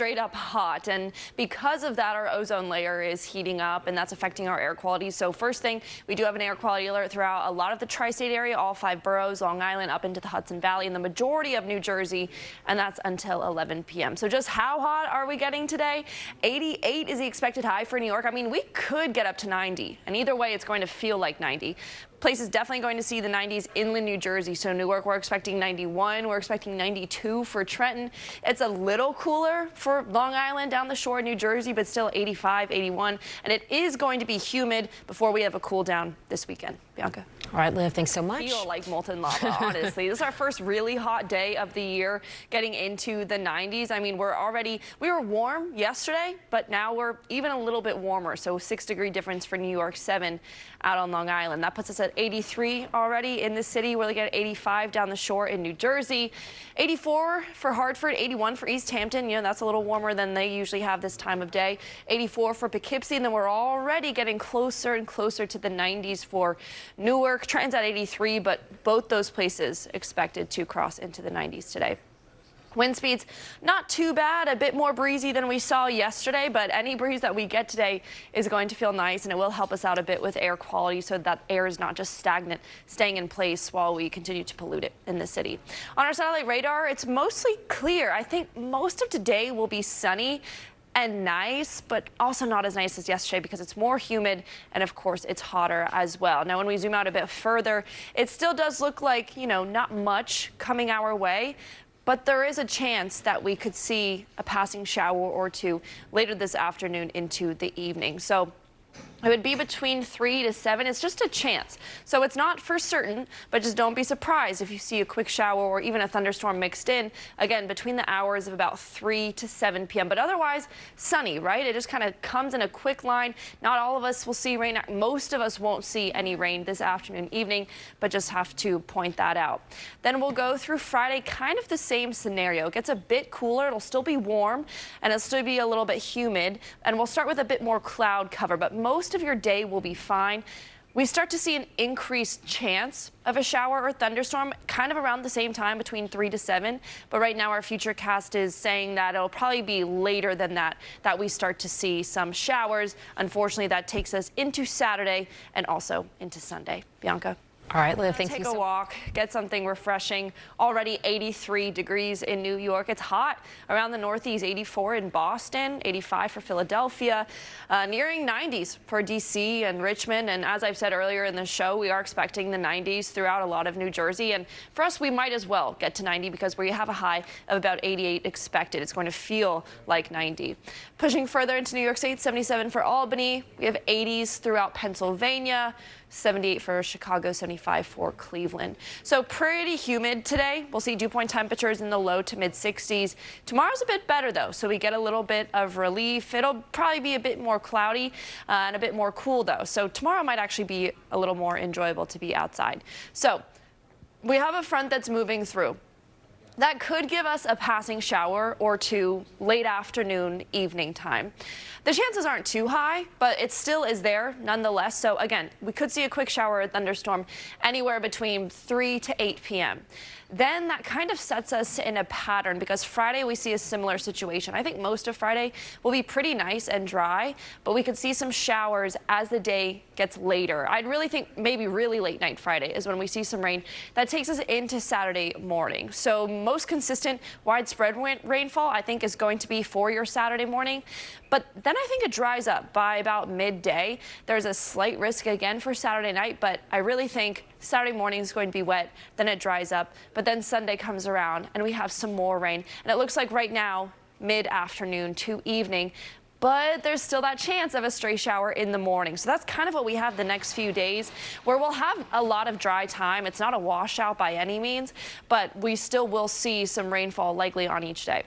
straight up hot. And because of that, our ozone layer is heating up, and that's affecting our air quality. So first thing, we do have an air quality alert throughout a lot of the tri-state area, all 5 boroughs, Long Island, up into the Hudson Valley, and the majority of New Jersey, and that's until 11 p.m. So just how hot are we getting today? 88 is the expected high for New York. I mean, we could get up to 90, and either way, it's going to feel like 90. Places definitely going to see the 90s. Inland New Jersey, so Newark, we're expecting 91. We're expecting 92 for Trenton. It's a little cooler for Long Island down the shore, New Jersey, but still 85, 81. And it is going to be humid before we have a cool down this weekend. Bianca. All right, Liv, thanks so much. Feel like molten lava, honestly. This is our first really hot day of the year, getting into the 90s. I mean, we were warm yesterday, but now we're even a little bit warmer. So 6-degree difference for New York, 7 out on Long Island. That puts us at 83 already in the city. We're looking at 85 down the shore in New Jersey, 84 for Hartford, 81 for East Hampton. You know, that's a little warmer than they usually have this time of day. 84 for Poughkeepsie, and then we're already getting closer and closer to the 90s for Newark. Trenton's at 83, but both those places expected to cross into the 90s today. Wind speeds not too bad, a bit more breezy than we saw yesterday, but any breeze that we get today is going to feel nice, and it will help us out a bit with air quality so that air is not just stagnant, staying in place while we continue to pollute it in the city. On our satellite radar, it's mostly clear. I think most of today will be sunny and nice, but also not as nice as yesterday because it's more humid, and of course it's hotter as well. Now when we zoom out a bit further, it still does look like, you know, not much coming our way, but there is a chance that we could see a passing shower or two later this afternoon into the evening. So it would be between 3 to 7. It's just a chance. So it's not for certain, but just don't be surprised if you see a quick shower or even a thunderstorm mixed in, again, between the hours of about 3 to 7 p.m. But otherwise, sunny, right? It just kind of comes in a quick line. Not all of us will see rain. Most of us won't see any rain this afternoon, evening, but just have to point that out. Then we'll go through Friday, kind of the same scenario. It gets a bit cooler. It'll still be warm, and it'll still be a little bit humid. And we'll start with a bit more cloud cover, but most of your day will be fine. We start to see an increased chance of a shower or thunderstorm kind of around the same time, between 3 to 7. But right now our futurecast is saying that it'll probably be later than that we start to see some showers. Unfortunately, that takes us into Saturday and also into Sunday. Bianca. All right, Liv, thank you. Take a walk, get something refreshing. Already 83 degrees in New York. It's hot around the Northeast, 84 in Boston, 85 for Philadelphia, nearing 90s for DC and Richmond. And as I've said earlier in the show, we are expecting the 90s throughout a lot of New Jersey. And for us, we might as well get to 90 because we have a high of about 88 expected. It's going to feel like 90. Pushing further into New York State, 77 for Albany. We have 80s throughout Pennsylvania. 78 for Chicago, 75 for Cleveland. So pretty humid today. We'll see dew point temperatures in the low to mid 60s. Tomorrow's a bit better though, so we get a little bit of relief. It'll probably be a bit more cloudy and a bit more cool though. So tomorrow might actually be a little more enjoyable to be outside. So we have a front that's moving through. That could give us a passing shower or two late afternoon, evening time. The chances aren't too high, but it still is there nonetheless. So again, we could see a quick shower or thunderstorm anywhere between 3 to 8 p.m. Then that kind of sets us in a pattern because Friday we see a similar situation. I think most of Friday will be pretty nice and dry, but we could see some showers as the day gets later. I'd really think maybe really late night Friday is when we see some rain. That takes us into Saturday morning. So most consistent widespread rainfall I think is going to be for your Saturday morning. But then I think it dries up by about midday. There's a slight risk again for Saturday night, but I really think Saturday morning is going to be wet, then it dries up, but then Sunday comes around and we have some more rain. And it looks like right now, mid-afternoon to evening, but there's still that chance of a stray shower in the morning. So that's kind of what we have the next few days, where we'll have a lot of dry time. It's not a washout by any means, but we still will see some rainfall likely on each day.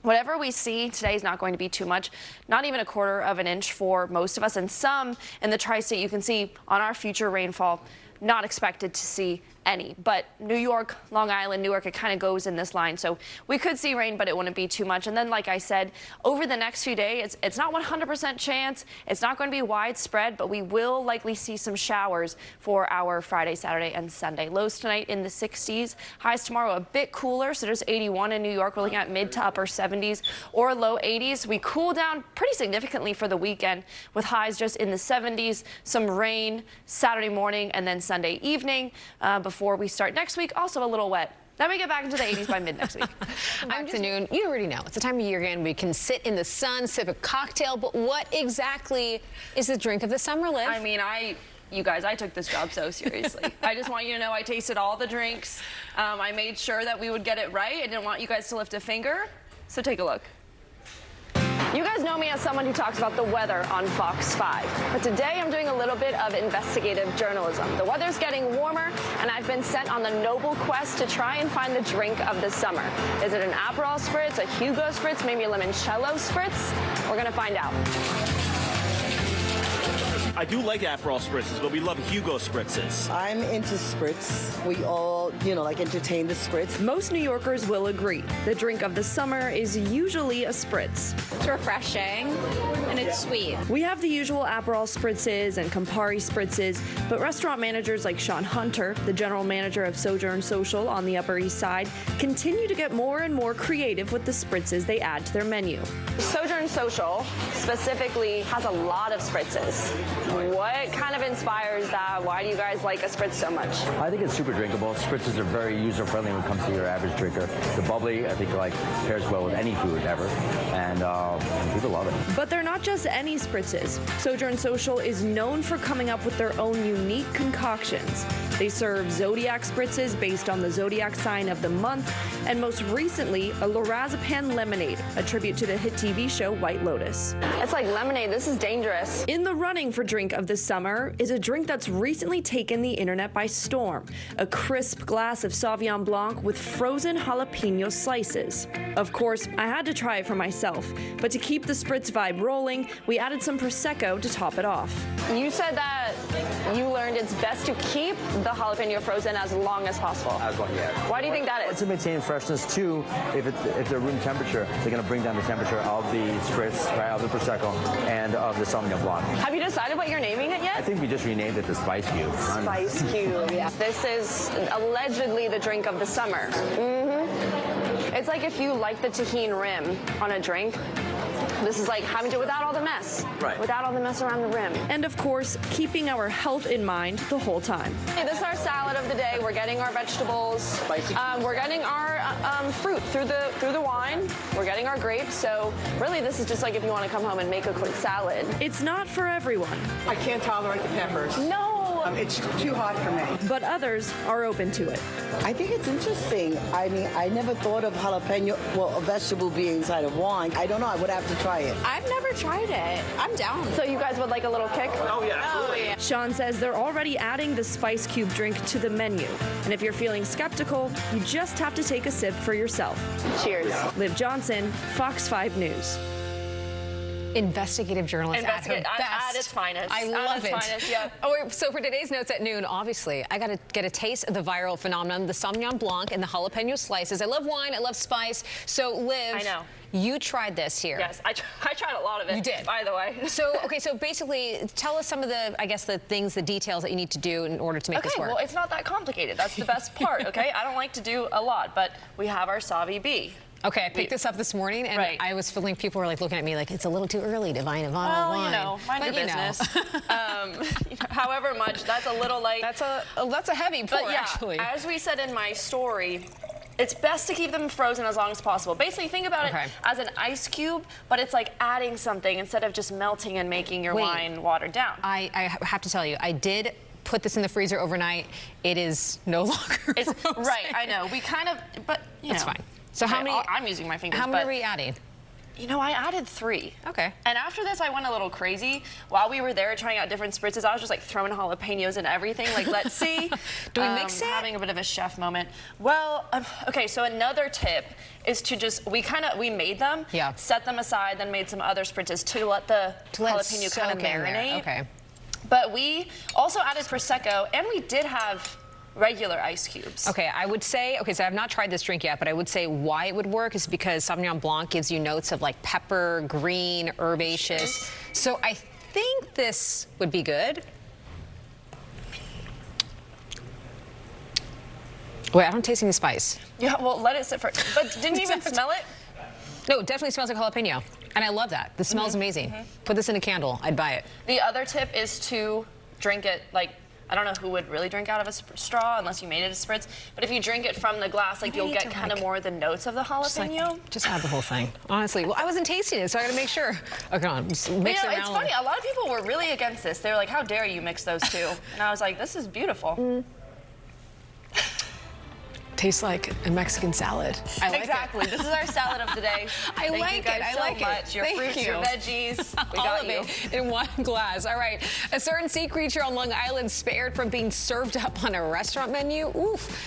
Whatever we see today is not going to be too much, not even 1/4 of an inch for most of us, and some in the tri-state you can see on our future rainfall not expected to see any. But New York, Long Island, Newark, it kind of goes in this line. So we could see rain, but it wouldn't be too much. And then, like I said, over the next few days, it's not 100% chance. It's not going to be widespread, but we will likely see some showers for our Friday, Saturday, and Sunday. Lows tonight in the 60s. Highs tomorrow a bit cooler. So there's 81 in New York. We're looking at mid to upper 70s or low 80s. We cool down pretty significantly for the weekend with highs just in the 70s. Some rain Saturday morning and then Sunday evening before we start next week. Also a little wet. Then we get back into the 80s by mid next week. Afternoon, you already know. It's the time of year again we can sit in the sun, sip a cocktail, but what exactly is the drink of the summer, Liv? I mean, you guys, I took this job so seriously. I just want you to know I tasted all the drinks. I made sure that we would get it right. I didn't want you guys to lift a finger. So take a look. You guys know me as someone who talks about the weather on Fox 5. But today I'm doing a little bit of investigative journalism. The weather's getting warmer, and I've been sent on the noble quest to try and find the drink of the summer. Is it an Aperol Spritz, a Hugo Spritz, maybe a Limoncello Spritz? We're going to find out. I do like Aperol spritzes, but we love Hugo spritzes. I'm into spritz. We all, like entertain the spritz. Most New Yorkers will agree. The drink of the summer is usually a spritz. It's refreshing and it's sweet. We have the usual Aperol spritzes and Campari spritzes, but restaurant managers like Sean Hunter, the general manager of Sojourn Social on the Upper East Side, continue to get more and more creative with the spritzes they add to their menu. Sojourn Social specifically has a lot of spritzes. What kind of inspires that? Why do you guys like a spritz so much? I think it's super drinkable. Spritzes are very user-friendly when it comes to your average drinker. The bubbly, I think, pairs well with any food ever, and people love it. But they're not just any spritzes. Sojourn Social is known for coming up with their own unique concoctions. They serve Zodiac spritzes based on the zodiac sign of the month, and most recently, a lorazepam lemonade, a tribute to the hit TV show White Lotus. It's like lemonade. This is dangerous. In the running for drink of the summer is a drink that's recently taken the internet by storm. A crisp glass of Sauvignon Blanc with frozen jalapeno slices. Of course, I had to try it for myself, but to keep the spritz vibe rolling, we added some Prosecco to top it off. You said that you learned it's best to keep the jalapeno frozen as long as possible. As well, yeah. Why do you think that is? To maintain freshness too, if they're room temperature, they're going to bring down the temperature of the spritz, right, of the Prosecco, and of the Sauvignon Blanc. Have you decided what you're naming it yet? I think we just renamed it the Spice Cube. Spice Cube, yes. This is allegedly the drink of the summer. It's like if you like the tahini rim on a drink. This is like having to without all the mess. Right. Without all the mess around the rim. And of course, keeping our health in mind the whole time. Hey, this is our salad of the day. We're getting our vegetables. We're getting our fruit through the wine. We're getting our grapes. So really, this is just like if you want to come home and make a quick salad. It's not for everyone. I can't tolerate the peppers. No. It's too hot for me. But others are open to it. I think it's interesting. I mean, I never thought of jalapeno, a vegetable being inside of wine. I don't know. I would have to try it. I've never tried it. I'm down. So you guys would like a little kick? Oh, yeah, absolutely. yeah. Sean says they're already adding the Spice Cube drink to the menu. And if you're feeling skeptical, you just have to take a sip for yourself. Cheers. Liv Johnson, Fox 5 News. Investigative journalist at her best. At its finest. I love it. Finest, yeah. So for today's notes at noon, obviously, I got to get a taste of the viral phenomenon, the Sauvignon Blanc and the jalapeno slices. I love wine. I love spice. So, Liv, I know. You tried this here. Yes, I tried a lot of it. You did? By the way. So basically, tell us some of the details that you need to do in order to make this work. Well, it's not that complicated. That's the best part, okay? I don't like to do a lot, but we have our Savi B. Okay, I picked this up this morning, and I was feeling people were looking at me like it's a little too early to find a bottle of wine. Mind your business. However much, that's a little light. That's a heavy pour, but yeah, actually. As we said in my story, it's best to keep them frozen as long as possible. Basically, think about it as an ice cube, but it's like adding something instead of just melting and making your wine watered down. I have to tell you, I did put this in the freezer overnight. It is no longer frozen. Right, I know. We kind of, but you know. That's fine. So how many? I'm using my fingers. How many are we adding? You know, I added 3. Okay. And after this, I went a little crazy. While we were there trying out different spritzes, I was just like throwing jalapenos and everything. Like, let's see. Do we mix it? Having a bit of a chef moment. Well, okay. So another tip is to just we made them, set them aside, then made some other spritzes to let the jalapeno kind of marinate. Okay. But we also added Prosecco, and we did have regular ice cubes. Okay, I would say, so I've not tried this drink yet, but I would say why it would work is because Sauvignon Blanc gives you notes of like pepper, green, herbaceous. So I think this would be good. Wait, I don't taste any spice. Yeah, well, let it sit for. But didn't you even smell it? No, it definitely smells like jalapeno. And I love that. The smell's amazing. Put this in a candle, I'd buy it. The other tip is to drink it like, I don't know who would really drink out of a straw unless you made it a spritz, but if you drink it from the glass, like you'll get kind of more of the notes of the jalapeno. Just add the whole thing. Honestly, well, I wasn't tasting it, so I gotta make sure. Okay, come on, just mix it around. It's funny, a lot of people were really against this. They were like, how dare you mix those two? And I was like, this is beautiful. Tastes like a Mexican salad. I like exactly. This is our salad of the day. I Thank like you guys it. I so like much. it. Your Thank fruits, you. your veggies. We All got of you. it in one glass. All right. A certain sea creature on Long Island spared from being served up on a restaurant menu. Oof.